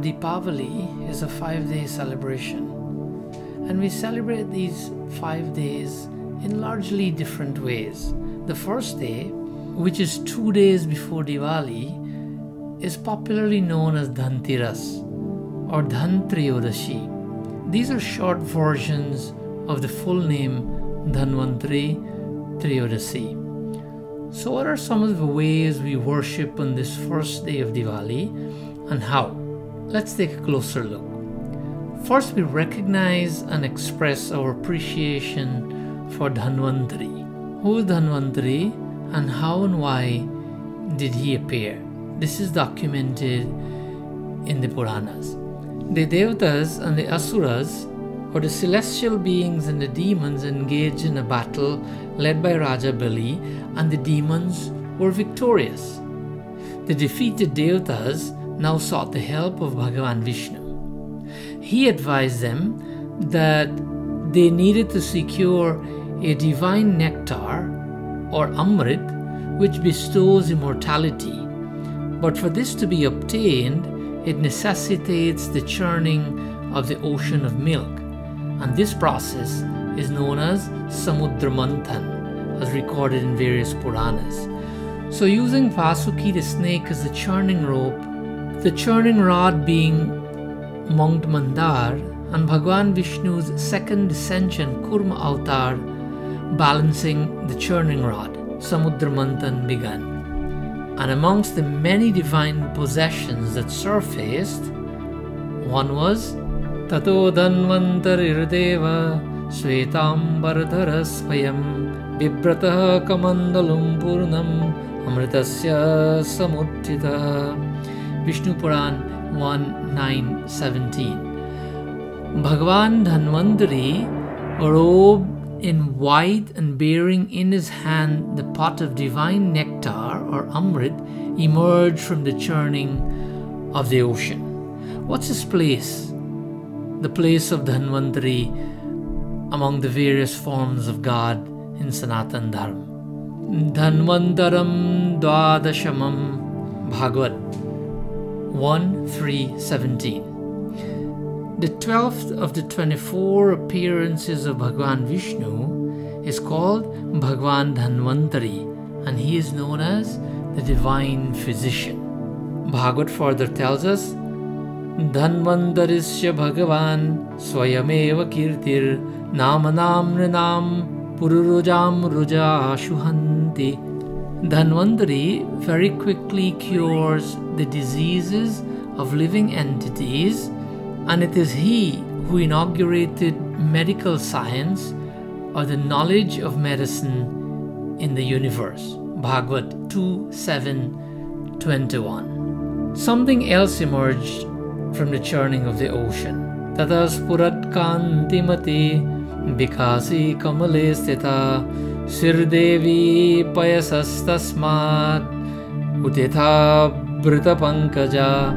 Deepavali is a 5-day celebration, and we celebrate these 5 days in largely different ways. The first day, which is 2 days before Diwali, is popularly known as Dhan Teras or Dhan Teras. These are short versions of the full name Dhanvantari Triyodasi. So what are some of the ways we worship on this first day of Diwali and how? Let's take a closer look. First, we recognize and express our appreciation for Dhanvantari. Who is Dhanvantari and how and why did he appear? This is documented in the Puranas. The Devatas and the Asuras, or the celestial beings and the demons, engaged in a battle led by Raja Bali, and the demons were victorious. The defeated Devatas now sought the help of Bhagavan Vishnu. He advised them that they needed to secure a divine nectar or Amrit which bestows immortality. But for this to be obtained, it necessitates the churning of the ocean of milk, and this process is known as Samudra Manthan, as recorded in various Puranas. So using Vasuki the snake as the churning rope, the churning rod being Mount Mandar, and Bhagavan Vishnu's second descension, Kurma Avatar, balancing the churning rod, Samudra Manthan began. And amongst the many divine possessions that surfaced, one was Tato Dhanvantarirudeva Shvetambardhara Swayam Bibrataha Kamandalum Purnam Amritasya Samuttita. Vishnu Puran 1:9-17. Bhagavan Dhanvantari, robed in white and bearing in his hand the pot of divine nectar or Amrit, emerged from the churning of the ocean. What's his place? The place of Dhanvantari among the various forms of God in Sanatan Dharma. Dhanvantaram Dwadashamam, Bhagavad 1:3-17. The 12th of the 24 appearances of Bhagavan Vishnu is called Bhagavan Dhanvantari, and he is known as the divine physician. Bhagavad further tells us, Dhanvantarisya Bhagavan Swayameva Kirtir Namanam Rinam Pururujam Ruja Shuhanti. Dhanvantari very quickly cures the diseases of living entities, and it is he who inaugurated medical science or the knowledge of medicine in the universe. Bhagavad 2:7-21. Something else emerged from the churning of the ocean. Tatas purat kantimati bikasi kamale stita sirdevi payasastasmat utitha brita pankaja.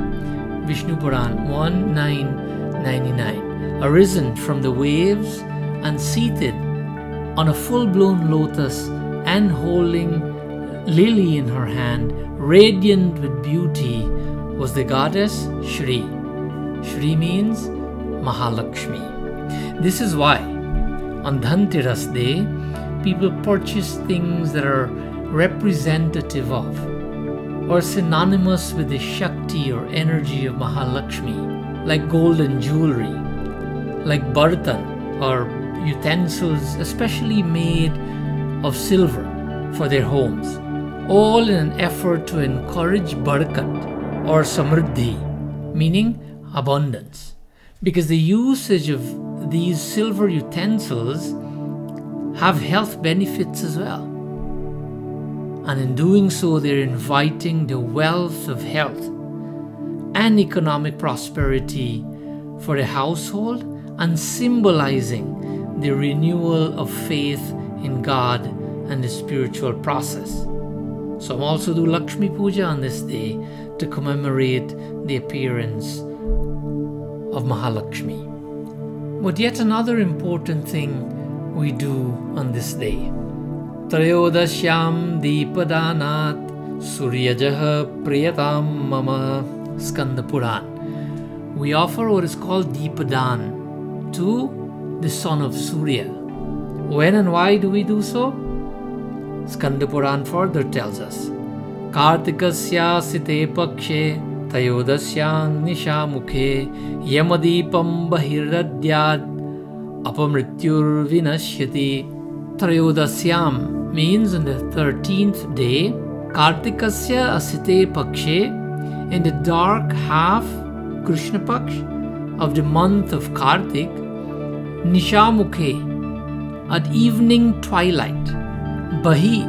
Vishnu Puran 1:9-99. Arisen from the waves and seated on a full-blown lotus and holding lily in her hand, radiant with beauty, was the goddess Shri. Shri means Mahalakshmi. This is why on Dhan Teras day, people purchase things that are representative of or synonymous with the Shakti or energy of Mahalakshmi, like golden jewelry, like bartan or utensils especially made of silver for their homes, all in an effort to encourage barakat or samriddhi, meaning abundance, because the usage of these silver utensils have health benefits as well. And in doing so, they're inviting the wealth of health and economic prosperity for the household and symbolizing the renewal of faith in God and the spiritual process. Some also do Lakshmi Puja on this day to commemorate the appearance of Mahalakshmi. But yet another important thing we do on this day. Trayodashyam Deepadanat Suryajaha Priyatam Mama, Skanda Puran. we offer what is called Deepadan to the son of Surya. When and why do we do so? Skanda Puran further tells us, Kartikasya site pakshe tayodasyang nisha mukhe yamadipam bahiradyad apamrityur vinashyati. Trayodasyam means on the 13th day, Kartikasya asite pakshe, in the dark half, Krishna Paksh, of the month of Kartik, Nishamukhe, at evening twilight, Bahi,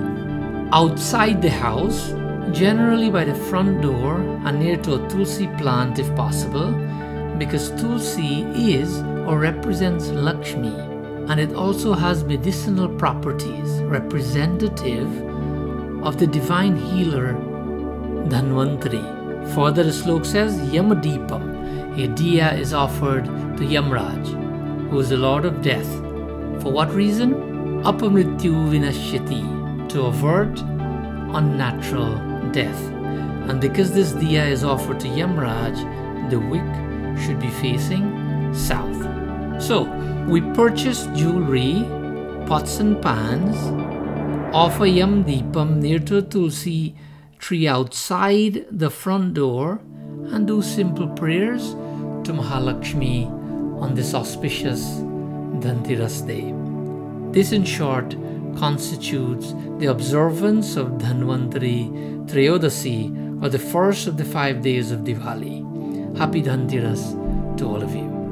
outside the house, generally by the front door and near to a Tulsi plant if possible, because Tulsi is or represents Lakshmi, and it also has medicinal properties representative of the divine healer Dhanvantari. Further, the slok says, Yamadipam, a diya is offered to Yamraj, who is the lord of death. For what reason? Apamrityu vinashyati, to avert unnatural death. And because this diya is offered to Yamraj, the wick should be facing south. So, we purchase jewelry, pots and pans, offer Yam Deepam near to a Tulsi tree outside the front door, and do simple prayers to Mahalakshmi on this auspicious Dhan Teras day. This, in short, constitutes the observance of Dhanvantari Trayodasi, or the first of the 5 days of Diwali. Happy Dhan Teras to all of you.